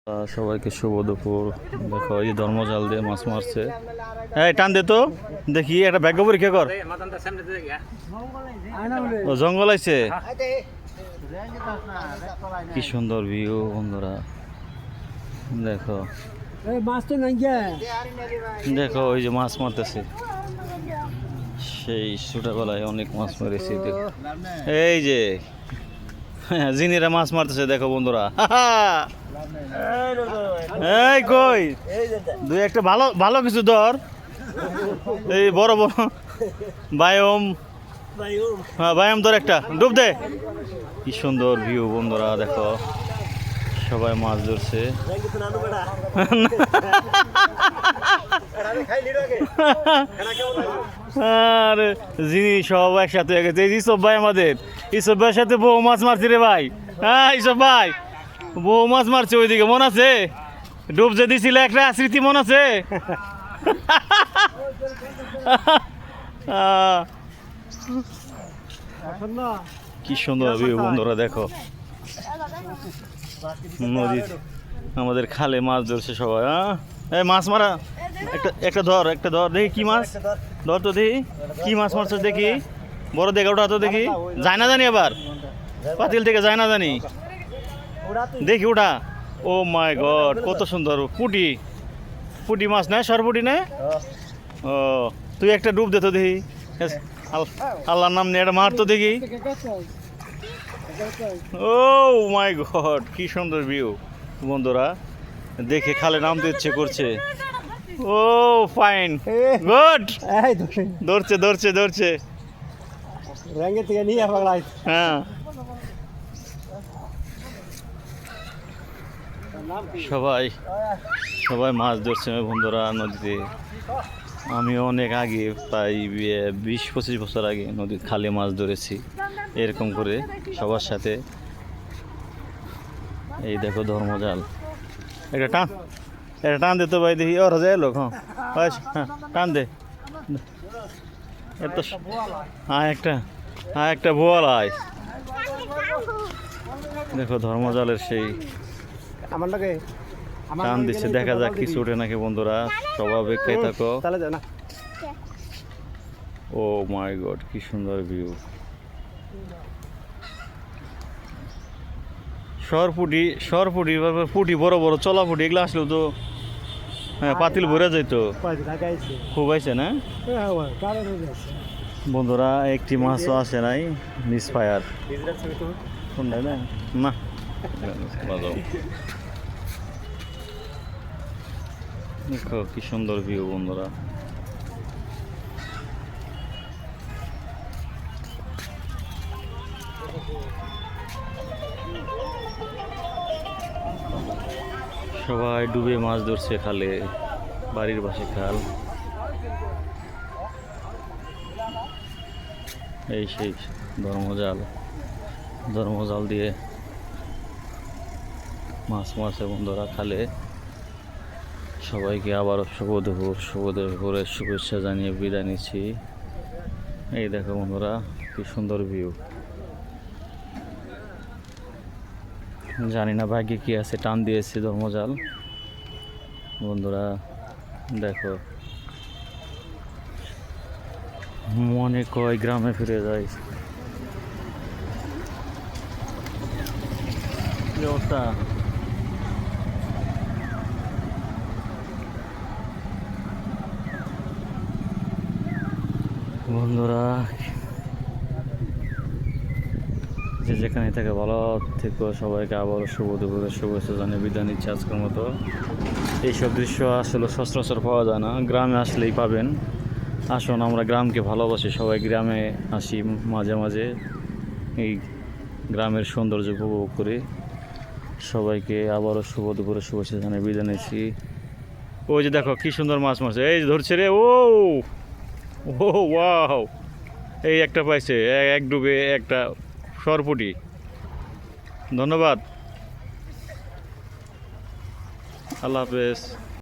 সবাইকে শুভ দুপুর। দেখো এই ধর্মজাল দিয়ে মাছ মারছে। হ্যাঁ টান দে তো দেখি একটা ভাগ্য পরীক্ষা কর। ও জঙ্গল আছে, কি সুন্দর ভিউ বন্ধুরা। দেখো দেখো ওই যে মাছ মারতেছে, সেই ছোটবেলায় অনেক মাছ মেরেছি। এই যে জিনিরা মাছ মারতেছে দেখো বন্ধুরা। এই কই দুই একটা ভালো ভালো কিছু ধর, এই বড় বড় বায়ম, হ্যাঁ বায়ম ধর একটা ডুব দে। কি সুন্দর ভিউ বন্ধুরা, দেখো সবাই মাছ ধরছে। আর যিনি সব একসাথে হয়ে গেছে, ইসব ভাই আমাদের ইসব ভাইয়ের সাথে বউ মাছ মারছি রে ভাই। হ্যাঁ ইসব ভাই বউ মাছ মারছে ওইদিকে, মন আছে? ডুব যে দিছিল একটা স্মৃতি মন আছে? কি সুন্দর ভিউ বন্ধুরা, দেখো নদী আমাদের খালে মাছ ধরছে সবাই। এই মাছ মারা একটা ধর, একটা ধর দেখি কি মাছ, ধর তো দেখি কি মাছ মারছে দেখি, বড় দেখে ওটা তো দেখি, যায় না জানি আবার পাতিল থেকে যায় না জানি, দেখি ওটা। ও মাই গড কত সুন্দর পুটি, পুটি মাছ না সরপুটি না? ও তুই একটা ডুব দে তো দেখি, আল্লাহর নাম নিয়ে একটা মার তো দেখি। ও মাই গড কি সুন্দর ভিউ বন্ধুরা, দেখে খালে নামতে ইচ্ছে করছে। ও ফাইন গুড, ধরছে ধরছে ধরছে, হ্যাঁ সবাই সবাই মাছ ধরছে বন্ধুরা নদীতে। আমি অনেক আগে প্রায় 20-25 বছর আগে নদীর খালে মাছ ধরেছি এরকম করে সবার সাথে। এই দেখো ধর্মজাল, একটা টান, একটা টান দে তো ভাই দেখি ওরা যায় লোক। হ্যাঁ টান দে, এত একটা বোয়াল আয়। দেখো ধর্মজালের সেই টান দিচ্ছে, দেখা যাক কিছু ওঠে নাকি বন্ধুরা, সবাই অপেক্ষায় থাকো। ও মাই গড কি সুন্দর ভিউ। সরপুটি সরপুটি পুটি বড় বড় চলা পুটি এগুলো আসলেও তো হ্যাঁ পাতিল ভরে যাইতো, খুব আইছে না বন্ধুরা। একটি মাছও আসে নাই, মিস ফায়ার কোনটা না না। দেখো কি সুন্দর ভিউ বন্ধুরা। সবাই ডুবে মাছ ধরছে খালে, বাড়ির পাশে খাল। এই সেই ধর্মজাল, ধর্মজাল দিয়ে মাছ মারছে বন্ধুরা খালে। সবাইকে আবারও শুভ দুপুরের শুভেচ্ছা জানিয়ে বিদায় নিচ্ছি। এই দেখো বন্ধুরা কি সুন্দর ভিউ। জানি না ভাগ্যে কি আছে, টান দিয়েছে ধর্মজাল বন্ধুরা। দেখো মনে কয় গ্রামে ফিরে যায় অবস্থা। বন্ধুরা যে যেখানে থেকে ভালো থেকে সবাইকে আবারও শুভ দুপুরের শুভেচ্ছা জানিয়ে বিদায় নিচ্ছে আজকের মতো। এইসব দৃশ্য আসলে সচরাচর পাওয়া যায় না, গ্রামে আসলেই পাবেন। আসুন আমরা গ্রামকে ভালোবাসি, সবাই গ্রামে আসি মাঝে মাঝে, এই গ্রামের সৌন্দর্য উপভোগ করি। সবাইকে আবারও শুভ দুপুরের শুভেচ্ছা জানিয়ে বিদায় নিচ্ছি। ওই যে দেখো কি সুন্দর মাছ মারছে, এই ধরছে রে। ও ও ওয়াও, এই একটা পাইছে এক ডুবে একটা সরপুটি। ধন্যবাদ, আল্লাহ হাফেজ।